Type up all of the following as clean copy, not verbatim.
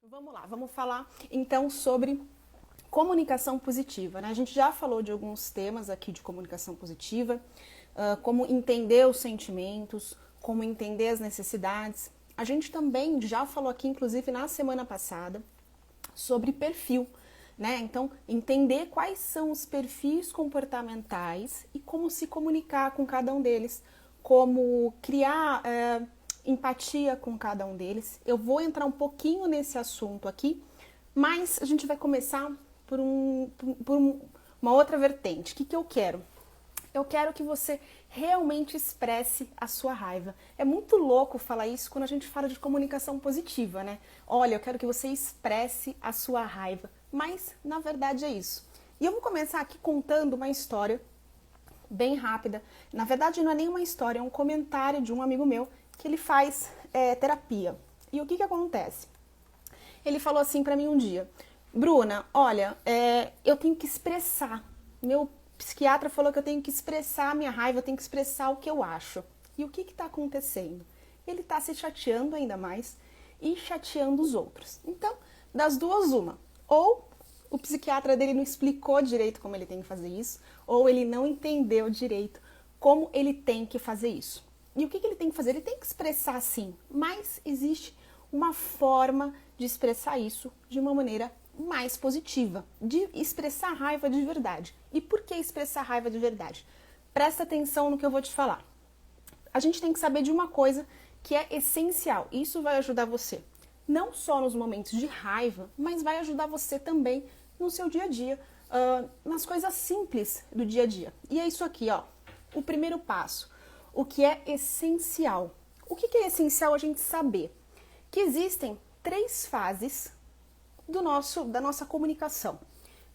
Vamos lá, vamos falar então sobre comunicação positiva, né? A gente já falou de alguns temas aqui de comunicação positiva, como entender os sentimentos, como entender as necessidades. A gente também já falou aqui, inclusive na semana passada, sobre perfil, né? Então, entender quais são os perfis comportamentais e como se comunicar com cada um deles, como criar empatia com cada um deles. Eu vou entrar um pouquinho nesse assunto aqui, mas a gente vai começar por uma outra vertente. O que eu quero? Eu quero que você realmente expresse a sua raiva. É muito louco falar isso quando a gente fala de comunicação positiva, né? Olha, eu quero que você expresse a sua raiva. Mas, na verdade, é isso. E eu vou começar aqui contando uma história bem rápida. Na verdade, não é nem uma história, é um comentário de um amigo meu que ele faz terapia. E o que acontece? Ele falou assim pra mim um dia: Bruna, olha, eu tenho que expressar. Meu psiquiatra falou que eu tenho que expressar a minha raiva, eu tenho que expressar o que eu acho. E o que está acontecendo? Ele está se chateando ainda mais e chateando os outros. Então, das duas, uma. Ou o psiquiatra dele não explicou direito como ele tem que fazer isso, ou ele não entendeu direito como ele tem que fazer isso. E o que ele tem que fazer? Ele tem que expressar sim, mas existe uma forma de expressar isso de uma maneira mais positiva, de expressar raiva de verdade. E por que expressar raiva de verdade? Presta atenção no que eu vou te falar. A gente tem que saber de uma coisa que é essencial. Isso vai ajudar você, não só nos momentos de raiva, mas vai ajudar você também no seu dia a dia, nas coisas simples do dia a dia. E é isso aqui, ó, o primeiro passo. O que é essencial? O que é essencial a gente saber? Que existem 3 fases da nossa comunicação.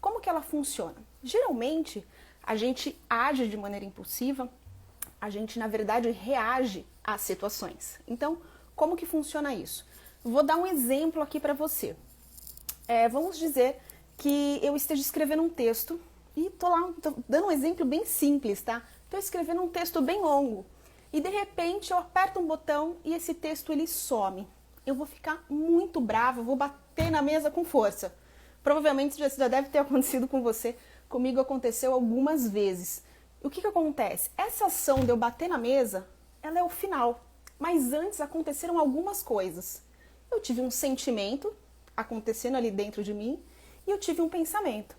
Como que ela funciona? Geralmente, a gente age de maneira impulsiva, a gente, na verdade, reage às situações. Então, como que funciona isso? Vou dar um exemplo aqui para você. Vamos dizer que eu esteja escrevendo um texto e tô dando um exemplo bem simples, tá? Tô escrevendo um texto bem longo e, de repente, eu aperto um botão e esse texto ele some. Eu vou ficar muito brava, vou bater na mesa com força. Provavelmente isso já deve ter acontecido com você. Comigo aconteceu algumas vezes. O que acontece? Essa ação de eu bater na mesa, ela é o final. Mas antes aconteceram algumas coisas. Eu tive um sentimento acontecendo ali dentro de mim e eu tive um pensamento.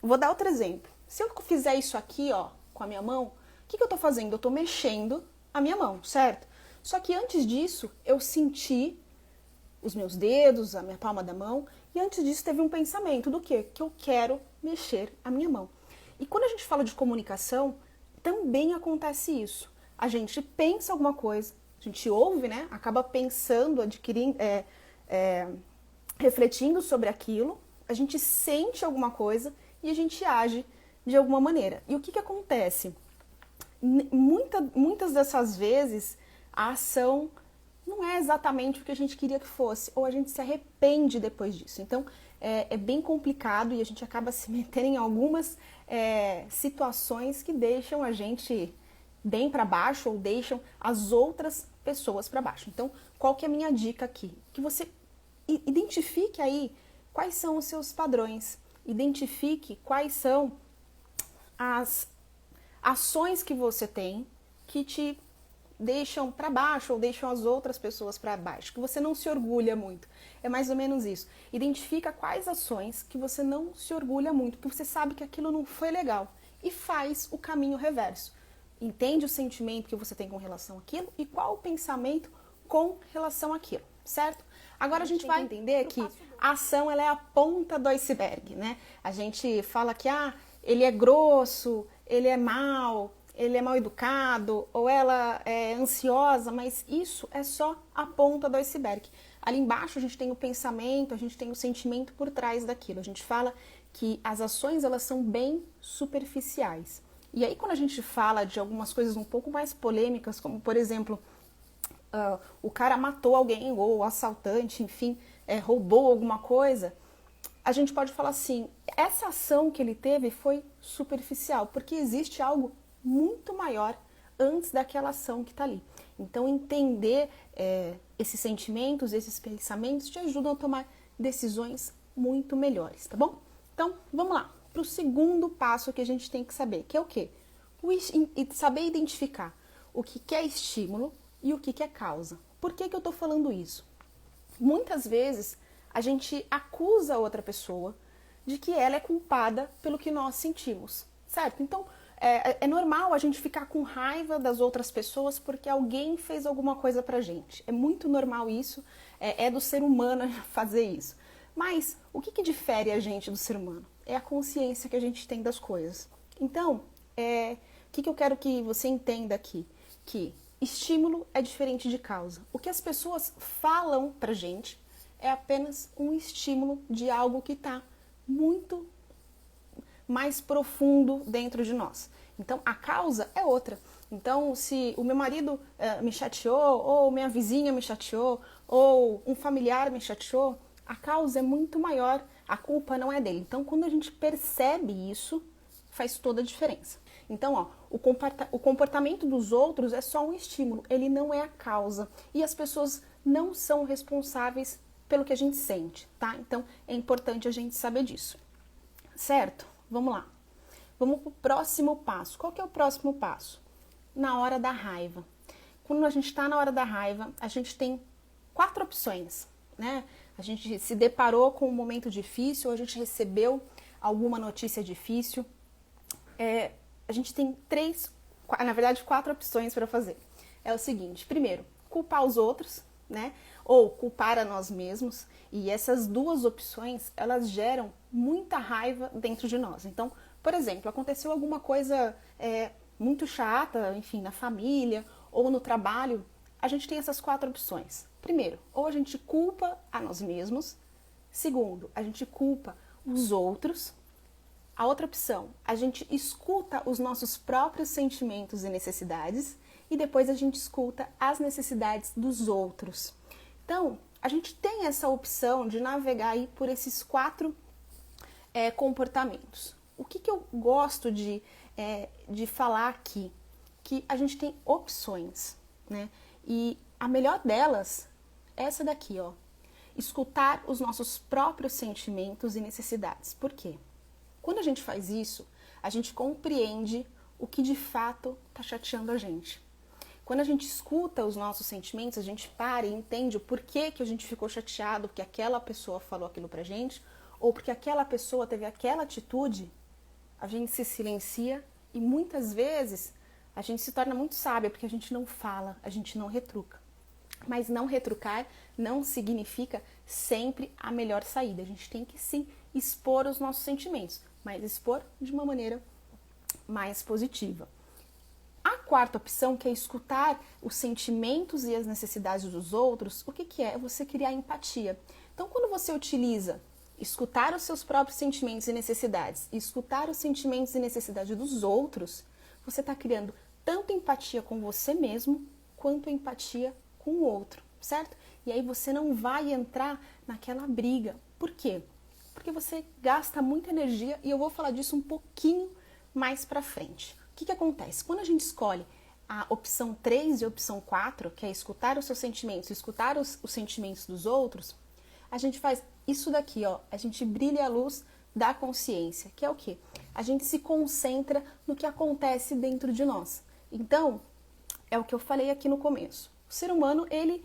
Vou dar outro exemplo. Se eu fizer isso aqui, ó, com a minha mão, o que eu tô fazendo? Eu tô mexendo a minha mão, certo? Só que antes disso, eu senti os meus dedos, a minha palma da mão, e antes disso teve um pensamento do quê? Que eu quero mexer a minha mão. E quando a gente fala de comunicação, também acontece isso. A gente pensa alguma coisa, a gente ouve, né? Acaba pensando, adquirindo, refletindo sobre aquilo, a gente sente alguma coisa e a gente age de alguma maneira. E o que acontece? Muitas dessas vezes, a ação não é exatamente o que a gente queria que fosse, ou a gente se arrepende depois disso. Então, é bem complicado e a gente acaba se metendo em algumas situações que deixam a gente bem para baixo ou deixam as outras pessoas para baixo. Então, qual que é a minha dica aqui? Que você identifique aí quais são os seus padrões, identifique quais são as ações que você tem que te deixam para baixo ou deixam as outras pessoas para baixo, que você não se orgulha muito. É mais ou menos isso. Identifica quais ações que você não se orgulha muito, porque você sabe que aquilo não foi legal e faz o caminho reverso. Entende o sentimento que você tem com relação àquilo e qual o pensamento com relação àquilo, certo? Agora a gente vai entender que a ação ela é a ponta do iceberg, né? A gente fala que ele é grosso, ele é mal educado, ou ela é ansiosa, mas isso é só a ponta do iceberg. Ali embaixo a gente tem o pensamento, a gente tem o sentimento por trás daquilo. A gente fala que as ações elas são bem superficiais. E aí quando a gente fala de algumas coisas um pouco mais polêmicas, como por exemplo, o cara matou alguém, ou o assaltante, enfim, roubou alguma coisa, a gente pode falar assim, essa ação que ele teve foi superficial, porque existe algo muito maior antes daquela ação que está ali. Então, entender esses sentimentos, esses pensamentos te ajudam a tomar decisões muito melhores, tá bom? Então, vamos lá para o segundo passo que a gente tem que saber, que é o quê? Saber identificar o que é estímulo e o que é causa. Por que eu estou falando isso? Muitas vezes a gente acusa a outra pessoa de que ela é culpada pelo que nós sentimos, certo? Então, é normal a gente ficar com raiva das outras pessoas porque alguém fez alguma coisa pra gente. É muito normal isso, é do ser humano fazer isso. Mas o que difere a gente do ser humano? É a consciência que a gente tem das coisas. Então, o que eu quero que você entenda aqui? Que estímulo é diferente de causa. O que as pessoas falam pra gente é apenas um estímulo de algo que está muito mais profundo dentro de nós. Então, a causa é outra. Então, se o meu marido me chateou, ou minha vizinha me chateou, ou um familiar me chateou, a causa é muito maior, a culpa não é dele. Então, quando a gente percebe isso, faz toda a diferença. Então, ó, o comportamento dos outros é só um estímulo, ele não é a causa. E as pessoas não são responsáveis pelo que a gente sente, tá? Então, é importante a gente saber disso. Certo? Vamos lá. Vamos pro próximo passo. Qual que é o próximo passo? Na hora da raiva. Quando a gente está na hora da raiva, a gente tem 4 opções, né? A gente se deparou com um momento difícil, a gente recebeu alguma notícia difícil. A gente tem 4 opções para fazer. É o seguinte, primeiro, culpar os outros, né? Ou culpar a nós mesmos. E essas 2 opções, elas geram muita raiva dentro de nós. Então, por exemplo, aconteceu alguma coisa muito chata, enfim, na família ou no trabalho, a gente tem essas 4 opções. Primeiro, ou a gente culpa a nós mesmos. Segundo, a gente culpa os outros. A outra opção, a gente escuta os nossos próprios sentimentos e necessidades e depois a gente escuta as necessidades dos outros. Então, a gente tem essa opção de navegar aí por esses 4 comportamentos. O que eu gosto de falar aqui? Que a gente tem opções, né? E a melhor delas é essa daqui, ó. Escutar os nossos próprios sentimentos e necessidades. Por quê? Quando a gente faz isso, a gente compreende o que de fato está chateando a gente. Quando a gente escuta os nossos sentimentos, a gente para e entende o porquê que a gente ficou chateado, porque aquela pessoa falou aquilo pra gente, ou porque aquela pessoa teve aquela atitude, a gente se silencia e muitas vezes a gente se torna muito sábia, porque a gente não fala, a gente não retruca. Mas não retrucar não significa sempre a melhor saída. A gente tem que sim expor os nossos sentimentos, mas expor de uma maneira mais positiva. A 4ª opção, que é escutar os sentimentos e as necessidades dos outros, o que é? É você criar empatia. Então, quando você utiliza escutar os seus próprios sentimentos e necessidades e escutar os sentimentos e necessidades dos outros, você está criando tanto empatia com você mesmo, quanto empatia com o outro, certo? E aí você não vai entrar naquela briga. Por quê? Porque você gasta muita energia e eu vou falar disso um pouquinho mais pra frente. O que acontece? Quando a gente escolhe a opção 3 e a opção 4, que é escutar os seus sentimentos, escutar os sentimentos dos outros, a gente faz isso daqui, ó. A gente brilha a luz da consciência, que é o quê? A gente se concentra no que acontece dentro de nós. Então, é o que eu falei aqui no começo. O ser humano, ele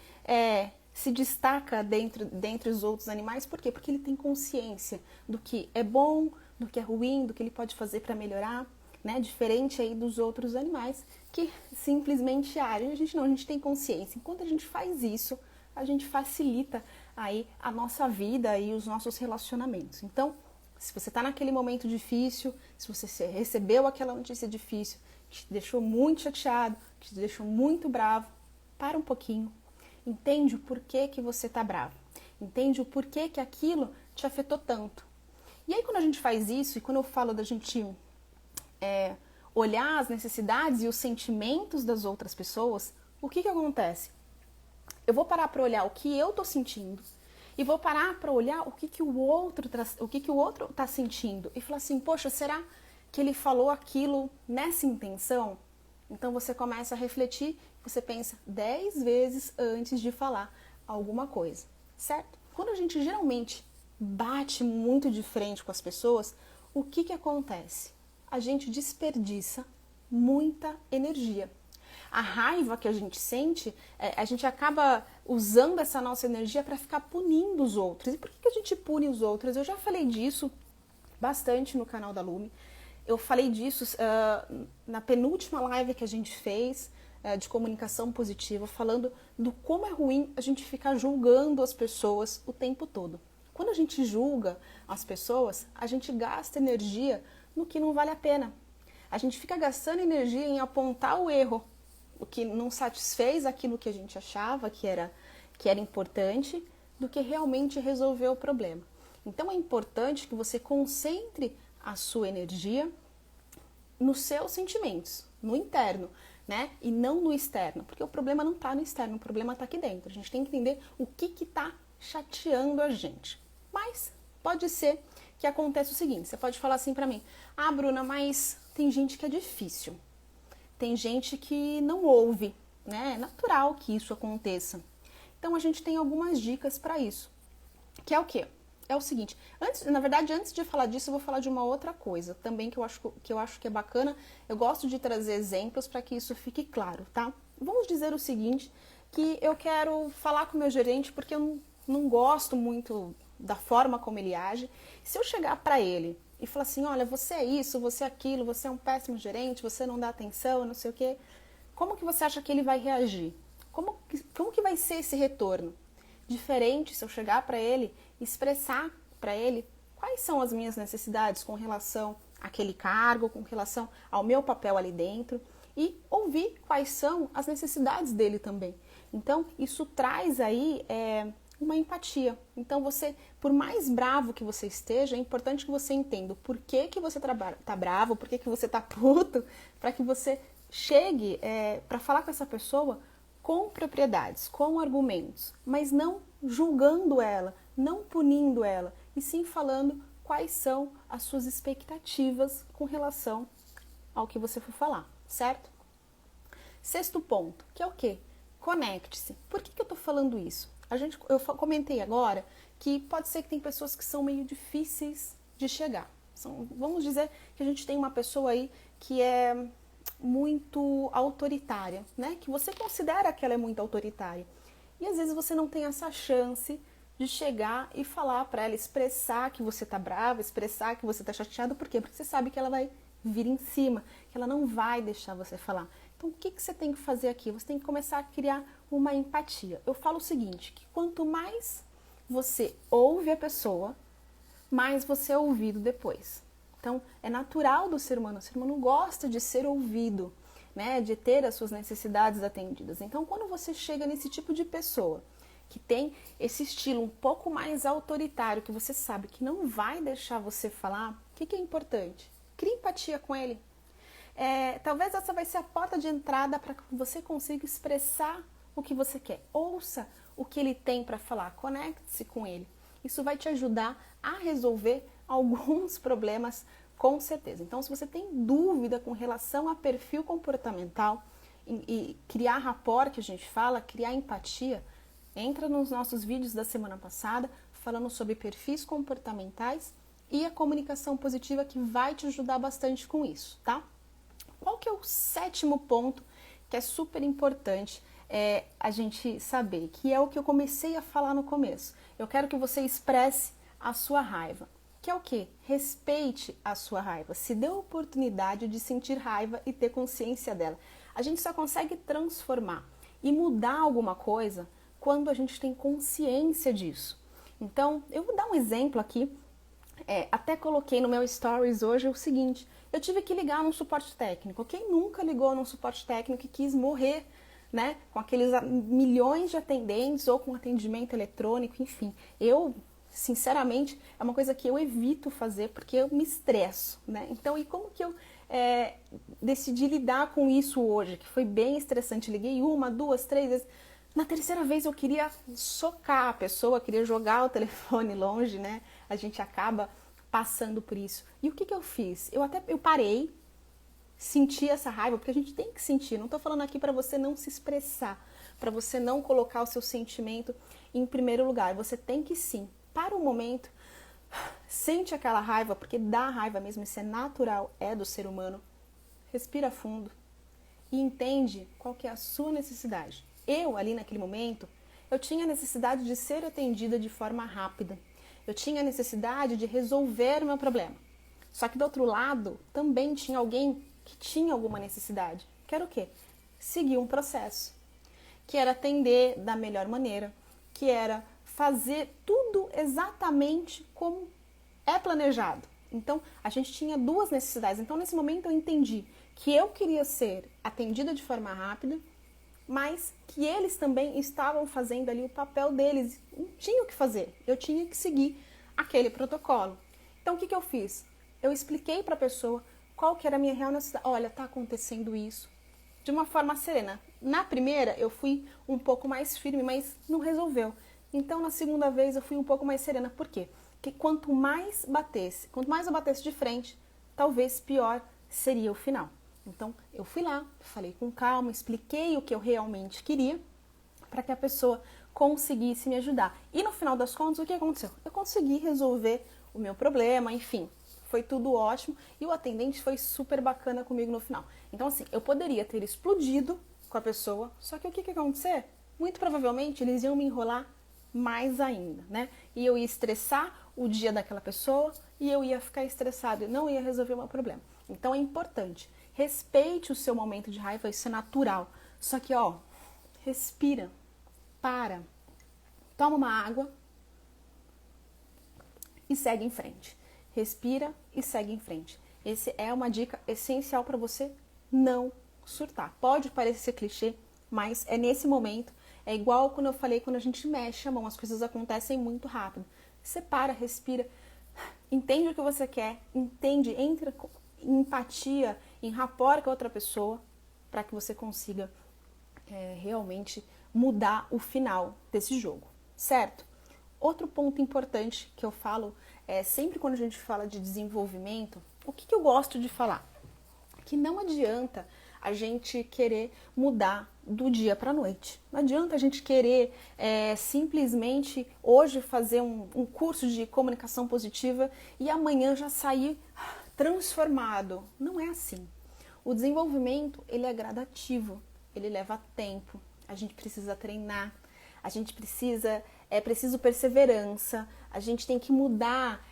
se destaca dentre os outros animais, por quê? Porque ele tem consciência do que é bom, do que é ruim, do que ele pode fazer para melhorar, né? Diferente aí dos outros animais que simplesmente agem. A gente tem consciência. Enquanto a gente faz isso, a gente facilita aí a nossa vida e os nossos relacionamentos. Então, se você está naquele momento difícil, se você recebeu aquela notícia difícil, que te deixou muito chateado, que te deixou muito bravo, para um pouquinho, entende o porquê que você está bravo, entende o porquê que aquilo te afetou tanto. E aí quando a gente faz isso, e quando eu falo da gente olhar as necessidades e os sentimentos das outras pessoas, o que acontece? Eu vou parar para olhar o que eu tô sentindo e vou parar para olhar o que o outro tá sentindo e falar assim, poxa, será que ele falou aquilo nessa intenção? Então você começa a refletir, você pensa 10 vezes antes de falar alguma coisa, certo? quando a gente geralmente bate muito de frente com as pessoas, o que acontece? A gente desperdiça muita energia. A raiva que a gente sente, a gente acaba usando essa nossa energia para ficar punindo os outros. E por que a gente pune os outros? Eu já falei disso bastante no canal da Lume. Eu falei disso na penúltima live que a gente fez de comunicação positiva, falando do como é ruim a gente ficar julgando as pessoas o tempo todo. Quando a gente julga as pessoas, a gente gasta energia no que não vale a pena. A gente fica gastando energia em apontar o erro, o que não satisfez aquilo que a gente achava que era importante, do que realmente resolver o problema. Então é importante que você concentre a sua energia nos seus sentimentos, no interno, né? E não no externo, porque o problema não está no externo, o problema está aqui dentro. A gente tem que entender o que está chateando a gente. Mas pode ser que aconteça o seguinte, você pode falar assim para mim, Bruna, mas tem gente que é difícil. Tem gente que não ouve, né? É natural que isso aconteça. Então a gente tem algumas dicas para isso. Que é o quê? É o seguinte, antes de falar disso, eu vou falar de uma outra coisa também que eu acho que é bacana. Eu gosto de trazer exemplos para que isso fique claro, tá? Vamos dizer o seguinte, que eu quero falar com o meu gerente porque eu não gosto muito da forma como ele age. Se eu chegar para ele e falar assim, olha, você é isso, você é aquilo, você é um péssimo gerente, você não dá atenção, não sei o quê. Como que você acha que ele vai reagir? Como que vai ser esse retorno? Diferente se eu chegar para ele e expressar para ele quais são as minhas necessidades com relação àquele cargo, com relação ao meu papel ali dentro e ouvir quais são as necessidades dele também. Então, isso traz aí uma empatia. Então, por mais bravo que você esteja, é importante que você entenda o porquê que você tá bravo, porquê que você tá puto, para que você chegue para falar com essa pessoa com propriedades, com argumentos, mas não julgando ela, não punindo ela, e sim falando quais são as suas expectativas com relação ao que você for falar, certo? Sexto ponto, que é o quê? Conecte-se. Por que eu tô falando isso? Eu comentei agora que pode ser que tem pessoas que são meio difíceis de chegar. Vamos dizer que a gente tem uma pessoa aí que é muito autoritária, né? Que você considera que ela é muito autoritária. E às vezes você não tem essa chance de chegar e falar para ela, expressar que você tá brava, expressar que você tá chateado. Por quê? Porque você sabe que ela vai vir em cima, que ela não vai deixar você falar. Então, o que você tem que fazer aqui? Você tem que começar a criar uma empatia. Eu falo o seguinte, que quanto mais você ouve a pessoa, mais você é ouvido depois. Então, é natural do ser humano. O ser humano gosta de ser ouvido, né? De ter as suas necessidades atendidas. Então, quando você chega nesse tipo de pessoa, que tem esse estilo um pouco mais autoritário, que você sabe que não vai deixar você falar, o que é importante? Crie empatia com ele. Talvez essa vai ser a porta de entrada para que você consiga expressar o que você quer. Ouça o que ele tem para falar, conecte-se com ele. Isso vai te ajudar a resolver alguns problemas com certeza. Então, se você tem dúvida com relação a perfil comportamental e criar rapport, que a gente fala, criar empatia, entra nos nossos vídeos da semana passada falando sobre perfis comportamentais e a comunicação positiva, que vai te ajudar bastante com isso, tá? Qual que é o sétimo ponto que é super importante a gente saber, que é o que eu comecei a falar no começo. Eu quero que você expresse a sua raiva, que é o quê? Respeite a sua raiva, se dê a oportunidade de sentir raiva e ter consciência dela. A gente só consegue transformar e mudar alguma coisa quando a gente tem consciência disso. Então, eu vou dar um exemplo aqui, até coloquei no meu stories hoje o seguinte, eu tive que ligar num suporte técnico. Quem nunca ligou num suporte técnico e quis morrer, né, com aqueles milhões de atendentes ou com atendimento eletrônico, enfim. Eu, sinceramente, é uma coisa que eu evito fazer porque eu me estresso, né? Então, e como que eu decidi lidar com isso hoje, que foi bem estressante? Liguei 1, 2, 3 vezes. Na terceira vez eu queria socar a pessoa, queria jogar o telefone longe, né? A gente acaba passando por isso. E o que eu fiz? Eu parei, senti essa raiva, porque a gente tem que sentir. Não estou falando aqui para você não se expressar, para você não colocar o seu sentimento em primeiro lugar. Você tem que sim, para o momento, sente aquela raiva, porque dá raiva mesmo, isso é natural, é do ser humano. Respira fundo e entende qual que é a sua necessidade. Eu, ali naquele momento, eu tinha necessidade de ser atendida de forma rápida. Eu tinha necessidade de resolver o meu problema. Só que do outro lado, também tinha alguém que tinha alguma necessidade. Que era o quê? Seguir um processo. Que era atender da melhor maneira. Que era fazer tudo exatamente como é planejado. Então, a gente tinha duas necessidades. Então, nesse momento, eu entendi que eu queria ser atendida de forma rápida, mas que eles também estavam fazendo ali o papel deles. Não tinha o que fazer. Eu tinha que seguir aquele protocolo. Então, o que eu fiz? Eu expliquei para a pessoa qual que era a minha real necessidade. Olha, está acontecendo isso. De uma forma serena. Na primeira, eu fui um pouco mais firme, mas não resolveu. Então, na segunda vez, eu fui um pouco mais serena. Por quê? Porque quanto mais eu batesse de frente, talvez pior seria o final. Então, eu fui lá, falei com calma, expliquei o que eu realmente queria para que a pessoa conseguisse me ajudar. E no final das contas, o que aconteceu? Eu consegui resolver o meu problema, enfim, foi tudo ótimo e o atendente foi super bacana comigo no final. Então, assim, eu poderia ter explodido com a pessoa, só que o que ia acontecer? Muito provavelmente eles iam me enrolar mais ainda, né? E eu ia estressar o dia daquela pessoa e eu ia ficar estressado e não ia resolver o meu problema. Então é importante, respeite o seu momento de raiva, isso é natural. Só que, ó, respira, para, toma uma água e segue em frente. Respira e segue em frente. Essa é uma dica essencial para você não surtar. Pode parecer clichê, mas é nesse momento. É igual quando eu falei, quando a gente mexe a mão, as coisas acontecem muito rápido. Você para, respira, entende o que você quer, entende, entra em empatia, em rapport com a outra pessoa, para que você consiga realmente mudar o final desse jogo, certo? Outro ponto importante que eu falo, sempre quando a gente fala de desenvolvimento, o que eu gosto de falar? Que não adianta a gente querer mudar do dia para a noite. Não adianta a gente querer simplesmente hoje fazer um curso de comunicação positiva e amanhã já sair transformado. Não é assim. O desenvolvimento, ele é gradativo, ele leva tempo, a gente precisa treinar, a gente precisa, preciso perseverança, a gente tem que mudar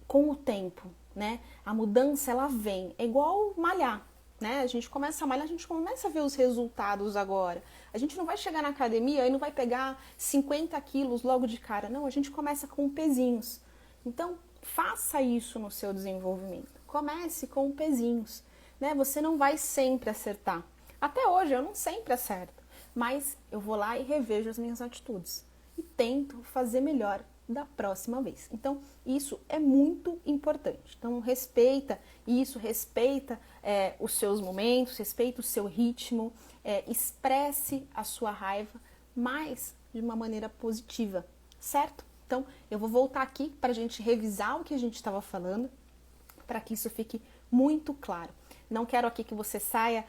com o tempo, né? A mudança, ela vem, é igual malhar. Né? A gente começa a malhar, a gente começa a ver os resultados agora. A gente não vai chegar na academia e não vai pegar 50 quilos logo de cara. Não, a gente começa com pezinhos. Então, faça isso no seu desenvolvimento. Comece com pezinhos. Né? Você não vai sempre acertar. Até hoje eu não sempre acerto. Mas eu vou lá e revejo as minhas atitudes. E tento fazer melhor da próxima vez. Então, isso é muito importante. Então, respeita isso, respeita os seus momentos, respeita o seu ritmo, expresse a sua raiva, mas de uma maneira positiva, certo? Então, eu vou voltar aqui para a gente revisar o que a gente estava falando, para que isso fique muito claro. Não quero aqui que você saia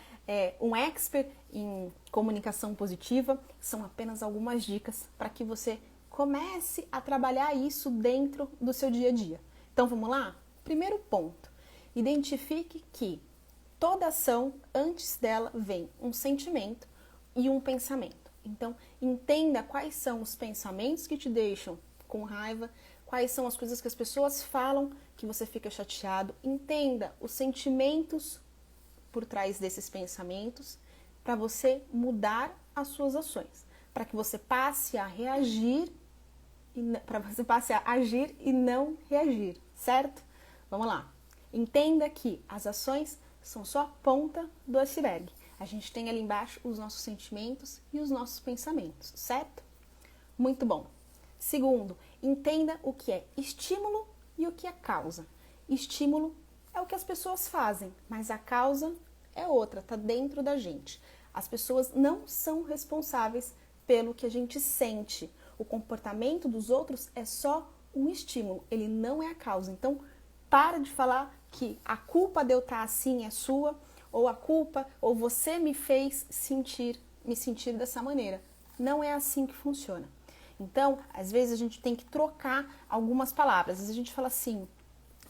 um expert em comunicação positiva, são apenas algumas dicas para que você comece a trabalhar isso dentro do seu dia a dia. Então vamos lá? Primeiro ponto, identifique que toda ação, antes dela, vem um sentimento e um pensamento. Então entenda quais são os pensamentos que te deixam com raiva, quais são as coisas que as pessoas falam que você fica chateado. Entenda os sentimentos por trás desses pensamentos para você mudar as suas ações, para que você passe a reagir para você passe a agir e não reagir, certo? Vamos lá. Entenda que as ações são só a ponta do iceberg. A gente tem ali embaixo os nossos sentimentos e os nossos pensamentos, certo? Muito bom. Segundo, entenda o que é estímulo e o que é causa. Estímulo é o que as pessoas fazem, mas a causa é outra, tá dentro da gente. As pessoas não são responsáveis pelo que a gente sente. O comportamento dos outros é só um estímulo, ele não é a causa. Então, para de falar que a culpa de eu estar assim é sua, ou a culpa, ou você me fez me sentir dessa maneira. Não é assim que funciona. Então, às vezes a gente tem que trocar algumas palavras. Às vezes a gente fala assim,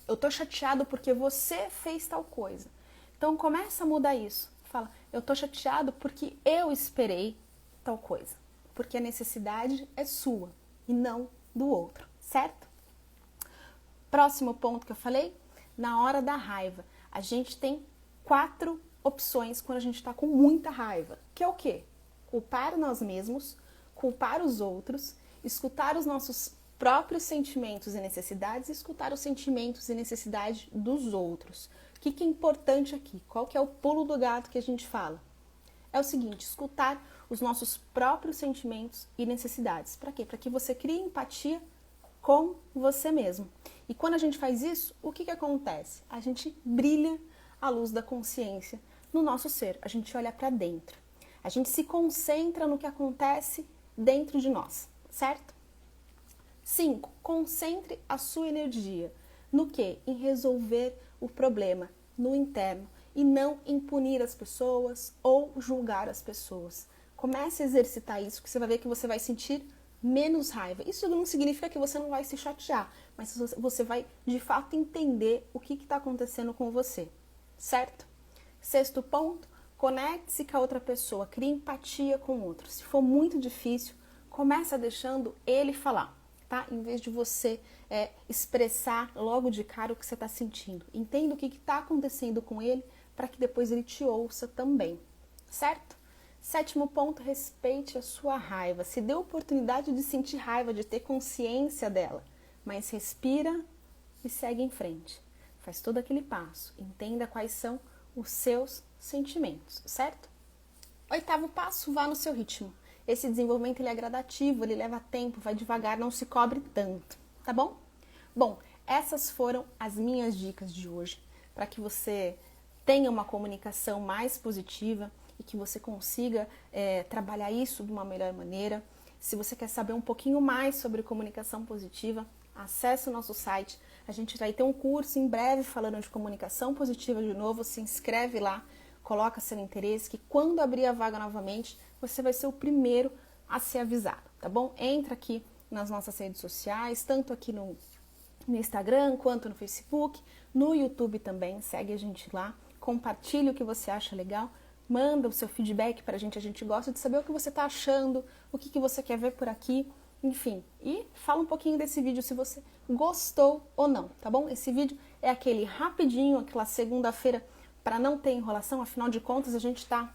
eu tô chateado porque você fez tal coisa. Então, começa a mudar isso. Fala, eu tô chateado porque eu esperei tal coisa. Porque a necessidade é sua e não do outro, certo? Próximo ponto que eu falei, na hora da raiva. A gente tem 4 opções quando a gente está com muita raiva. Que é o quê? Culpar nós mesmos, culpar os outros, escutar os nossos próprios sentimentos e necessidades e escutar os sentimentos e necessidades dos outros. O que é importante aqui? Qual que é o pulo do gato que a gente fala? É o seguinte, escutar os nossos próprios sentimentos e necessidades. Para quê? Para que você crie empatia com você mesmo. E quando a gente faz isso, o que acontece? A gente brilha a luz da consciência no nosso ser. A gente olha para dentro. A gente se concentra no que acontece dentro de nós, certo? 5. Concentre a sua energia. No quê? Em resolver o problema no interno e não em punir as pessoas ou julgar as pessoas. Comece a exercitar isso, que você vai ver que você vai sentir menos raiva. Isso não significa que você não vai se chatear, mas você vai de fato entender o que está acontecendo com você, certo? 6º ponto, conecte-se com a outra pessoa, crie empatia com o outro. Se for muito difícil, começa deixando ele falar, tá? Em vez de você expressar logo de cara o que você está sentindo. Entenda o que está acontecendo com ele para que depois ele te ouça também, certo? 7º ponto, respeite a sua raiva. Se dê a oportunidade de sentir raiva, de ter consciência dela, mas respira e segue em frente. Faz todo aquele passo, entenda quais são os seus sentimentos, certo? 8º passo, vá no seu ritmo. Esse desenvolvimento ele é gradativo, ele leva tempo, vai devagar, não se cobre tanto, tá bom? Bom, essas foram as minhas dicas de hoje, para que você tenha uma comunicação mais positiva e que você consiga trabalhar isso de uma melhor maneira. Se você quer saber um pouquinho mais sobre comunicação positiva, acesse o nosso site. A gente vai ter um curso em breve falando de comunicação positiva de novo. Se inscreve lá, coloca seu interesse, que quando abrir a vaga novamente, você vai ser o primeiro a ser avisado, tá bom? Entra aqui nas nossas redes sociais, tanto aqui no Instagram quanto no Facebook, no YouTube também, segue a gente lá, compartilha o que você acha legal, manda o seu feedback pra gente gosta de saber o que você tá achando, o que você quer ver por aqui, enfim. E fala um pouquinho desse vídeo se você gostou ou não, tá bom? Esse vídeo é aquele rapidinho, aquela segunda-feira para não ter enrolação, afinal de contas a gente tá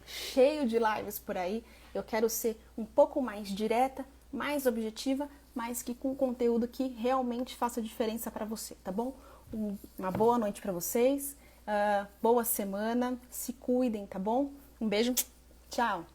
cheio de lives por aí. Eu quero ser um pouco mais direta, mais objetiva, mas que com conteúdo que realmente faça diferença para você, tá bom? Uma boa noite para vocês, boa semana, se cuidem, tá bom? Um beijo, tchau!